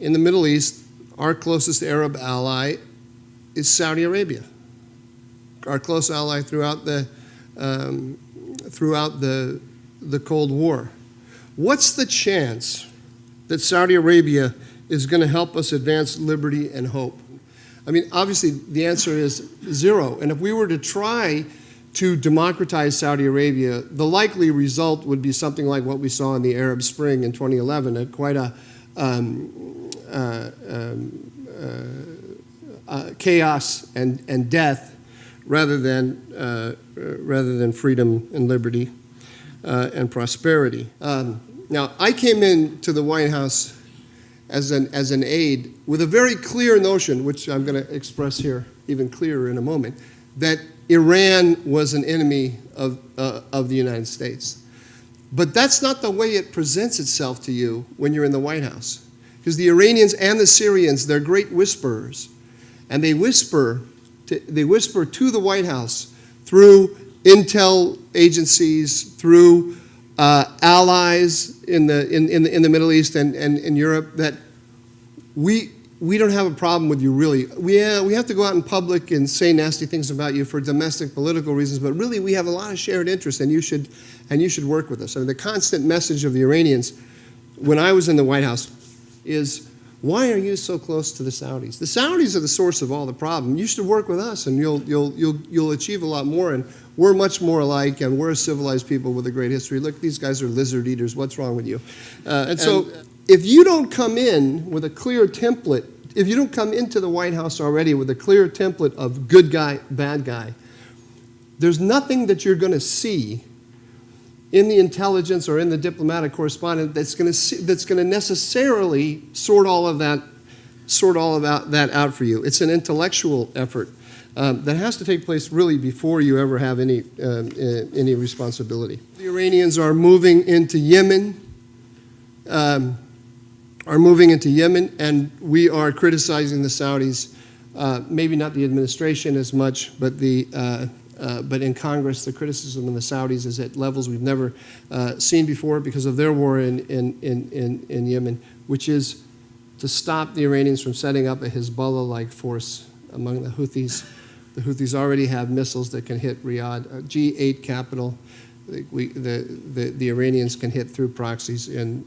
in the Middle East, our closest Arab ally is Saudi Arabia, our close ally throughout the Cold War. What's the chance that Saudi Arabia is going to help us advance liberty and hope? I mean, obviously, the answer is zero. And if we were to try to democratize Saudi Arabia, the likely result would be something like what we saw in the Arab Spring in 2011, quite a chaos and death rather than freedom and liberty and prosperity. Now, I came into the White House as an aide with a very clear notion, which I'm going to express here even clearer in a moment, that Iran was an enemy of the United States. But that's not the way it presents itself to you when you're in the White House. Because the Iranians and the Syrians, they're great whisperers. And they whisper to the White House through intel agencies, through allies in the Middle East and in Europe, that we don't have a problem with you, really. We have to go out in public and say nasty things about you for domestic political reasons, but really we have a lot of shared interests, and you should work with us. I mean, the constant message of the Iranians when I was in the White House is, why are you so close to the Saudis? The Saudis are the source of all the problem. You should work with us, and you'll achieve a lot more. And we're much more alike, and we're civilized people with a great history. Look, these guys are lizard eaters. What's wrong with you? So if you don't come in with a clear template, if you don't come into the White House already with a clear template of good guy, bad guy, there's nothing that you're going to see in the intelligence or in the diplomatic correspondence that's going to necessarily sort all of that out for you. It's an intellectual effort that has to take place really before you ever have any responsibility. The Iranians are moving into Yemen. And we are criticizing the Saudis. Maybe not the administration as much, but in Congress, the criticism of the Saudis is at levels we've never seen before because of their war in Yemen, which is to stop the Iranians from setting up a Hezbollah-like force among the Houthis. The Houthis already have missiles that can hit Riyadh, G8 capital. The Iranians can hit through proxies in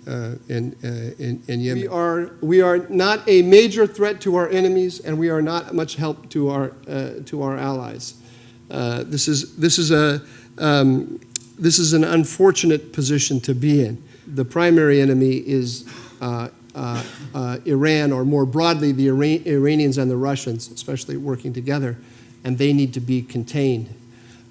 Yemen. We are not a major threat to our enemies, and we are not much help to our allies. This is an unfortunate position to be in. The primary enemy is Iran, or more broadly, the Iranians and the Russians, especially working together, and they need to be contained.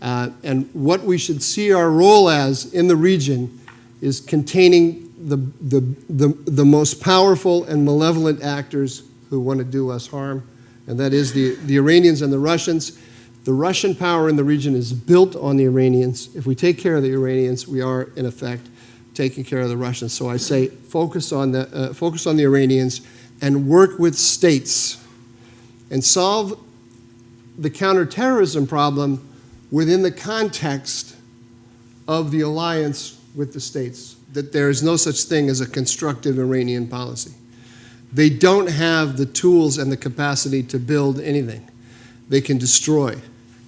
And what we should see our role as in the region is containing the most powerful and malevolent actors who want to do us harm, and that is the Iranians and the Russians. The Russian power in the region is built on the Iranians. If we take care of the Iranians, we are, in effect, taking care of the Russians. So I say focus on the Iranians and work with states and solve the counterterrorism problem within the context of the alliance with the states, that there is no such thing as a constructive Iranian policy. They don't have the tools and the capacity to build anything. They can destroy.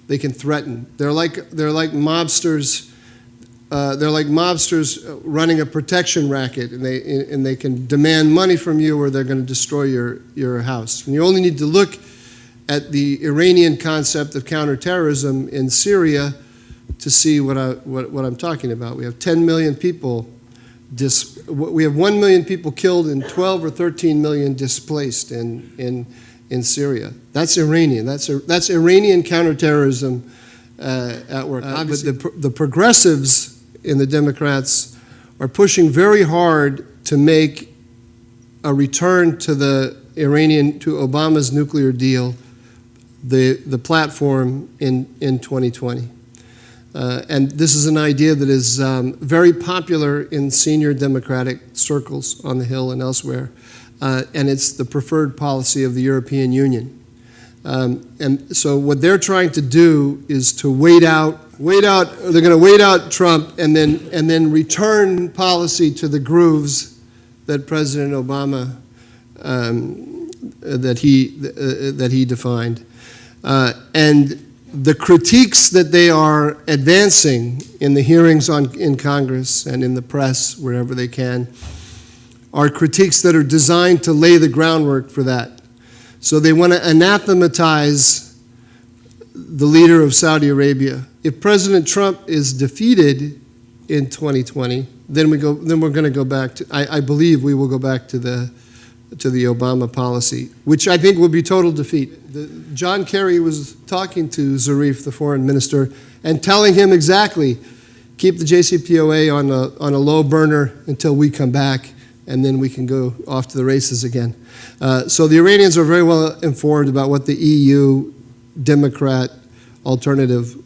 They can threaten. They're like mobsters. They're like mobsters running a protection racket, and they can demand money from you, or they're going to destroy your house. And you only need to look at the Iranian concept of counterterrorism in Syria to see what I'm talking about. We have 10 million people. We have 1 million people killed and 12 or 13 million displaced in Syria. That's Iranian. That's Iranian counterterrorism at work. But the progressives in the Democrats are pushing very hard to make a return to Obama's nuclear deal the platform in 2020. And this is an idea that is very popular in senior Democratic circles on the Hill and elsewhere. And it's the preferred policy of the European Union. And so what they're trying to do is to wait out. They're going to wait out Trump and then return policy to the grooves that President Obama that he defined. And the critiques that they are advancing in the hearings in Congress and in the press, wherever they can, are critiques that are designed to lay the groundwork for that. So they want to anathematize the leader of Saudi Arabia. If President Trump is defeated in 2020, then we're going to go back to, I believe we will go back to the Obama policy, which I think will be total defeat. John Kerry was talking to Zarif, the foreign minister, and telling him exactly, keep the JCPOA on a low burner until we come back, and then we can go off to the races again. So the Iranians are very well informed about what the EU Democrat alternative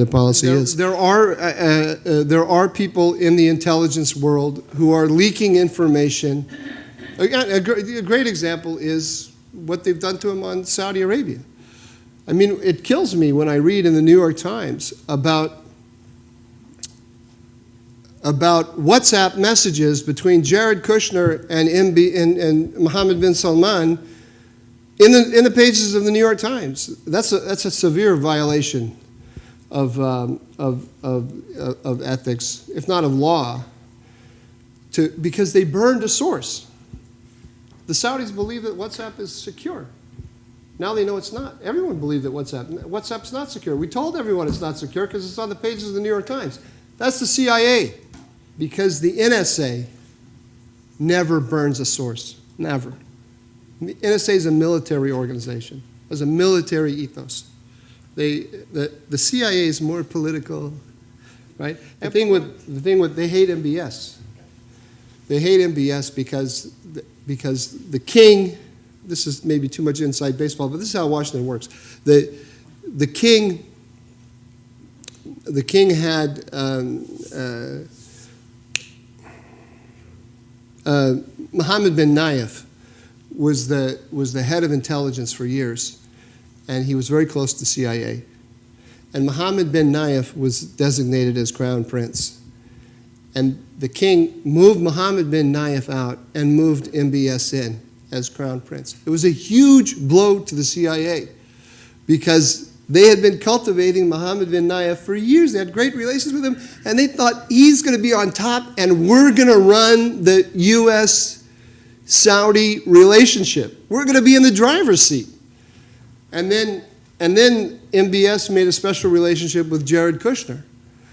policy is. There are people in the intelligence world who are leaking information. A great example is what they've done to him on Saudi Arabia. I mean, it kills me when I read in the New York Times about WhatsApp messages between Jared Kushner and Mohammed bin Salman in the pages of the New York Times. That's a severe violation of ethics, if not of law, because they burned a source. The Saudis believe that WhatsApp is secure. Now they know it's not. Everyone believed that WhatsApp's not secure. We told everyone it's not secure because it's on the pages of the New York Times. That's the CIA, because the NSA never burns a source, never. The NSA is a military organization, has a military ethos. The CIA is more political, right? The thing with they hate MBS. They hate MBS because the king, this is maybe too much inside baseball, but this is how Washington works. The king had Mohammed bin Nayef was the head of intelligence for years, and he was very close to CIA. And Mohammed bin Nayef was designated as crown prince. And the king moved Mohammed bin Nayef out and moved MBS in as crown prince. It was a huge blow to the CIA because they had been cultivating Mohammed bin Nayef for years. They had great relations with him, and they thought he's going to be on top and we're going to run the U.S.-Saudi relationship. We're going to be in the driver's seat. And then MBS made a special relationship with Jared Kushner.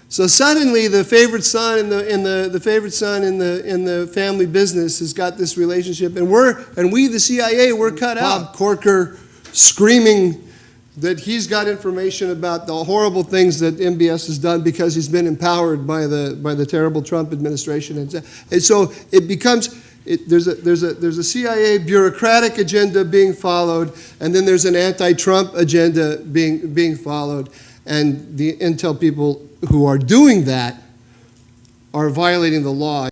So suddenly, the favorite son in the family business has got this relationship, and we, the CIA, we're cut out. Bob Corker screaming that he's got information about the horrible things that MBS has done because he's been empowered by the terrible Trump administration, and so it becomes. There's a CIA bureaucratic agenda being followed, and then there's an anti-Trump agenda being followed, and the intel people who are doing that are violating the law.